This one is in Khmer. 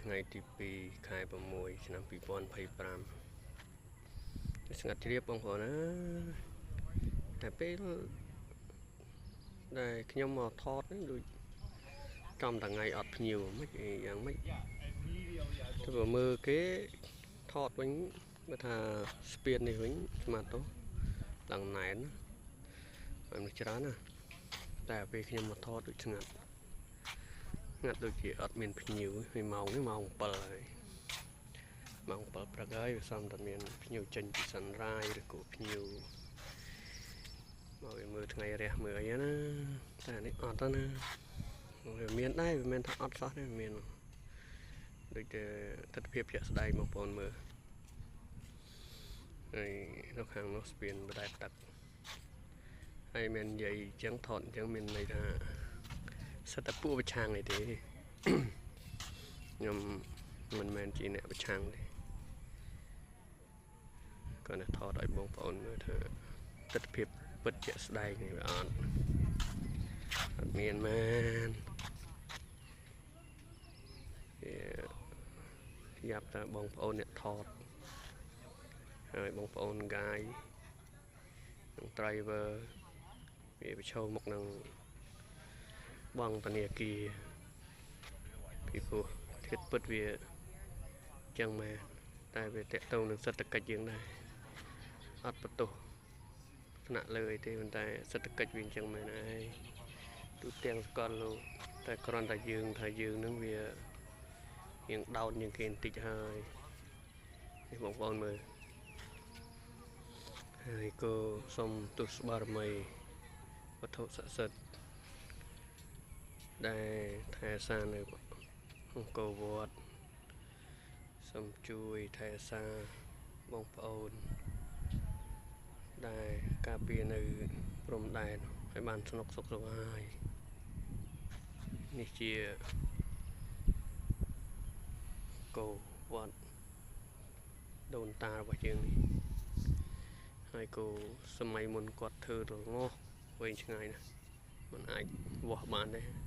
ថ្ងៃទី2 ខែ 6 ឆ្នាំ 2025 ស្ងាត់ជ្រាបបងប្អូនណាតែពេលដែលខ្ញុំមកថតនេះដូចចំថ្ងៃអត់ភ្ញៀវមិនយ៉ាងម៉េចទៅមើលគេថតវិញបើថាស្ពាននេះវិញស្មាតទៅឡើងណែនមិនច្រើនណាតែពេលខ្ញុំមកថតដូចស្ងាត់ដូចជាអត់មានភ្ញៀវពីម៉ោងនេះម៉ោង 7 ហើយម៉ោង 7 ព្រឹកហើយវាសំតែមានភ្ញៀវចេញពីសិនរាយឬក៏ភ្ញៀវមកមើលថ្ងៃរះមើលអីណាតែនេះអត់ទៅណាវាមានដែរវាមិនថាអត់សោះទេមានដូចតែទស្សនវិជ្ជាស្ដែងបងប្អូនមើលហើយនៅខាងនោះស្ពានបដែតទឹកហើយមាននិយាយអញ្ចឹងថតអញ្ចឹងមានន័យថាសិតតែពួកប្រឆាំងអីទេខ្ញុំមិនមែនជាអ្នកប្រឆាំងទេគាត់តែថតឲ្យបងប្អូនមើលថាទស្សនវិជ្ជាពិតជាស្ដែងនេះវាអត់មានមែនយ៉ាប់តាបងប្អូនអ្នកថតហើយបងប្អូនកាយនឹង driver វាប្រឈមមុខនឹងបងធនាគារពីព្រោះធាតុពិតវាចឹងមែនតែវាតកតងនឹងសេដ្ឋកិច្ចយើងដែរអត់បន្ទោសថ្នាក់លើអីទេប៉ុន្តែសេដ្ឋកិច្ចវាចឹងមែនហើយទូទាំងសកលលោកតែគ្រាន់តែយើងថាយើងនឹងវាយើងដោតជាងគេបន្តិចហើយនេះបងប្អូនមើលហើយក៏សូមទស្សបារមីវត្ថុស័ក្តិសិទ្ធិដែលថែសានៅអង្គរវត្តសូមជួយថែសាបងប្អូនដែលការពារនៅព្រំដែនឲ្យបានស្នុកសុខសប្បាយនេះជាអង្គរវត្តដូនតារបស់យើងនេះហើយក៏សម័យមុនគាត់ធ្វើរងាស់វែងឆ្ងាយណាស់មិនអាចវាស់បានទេ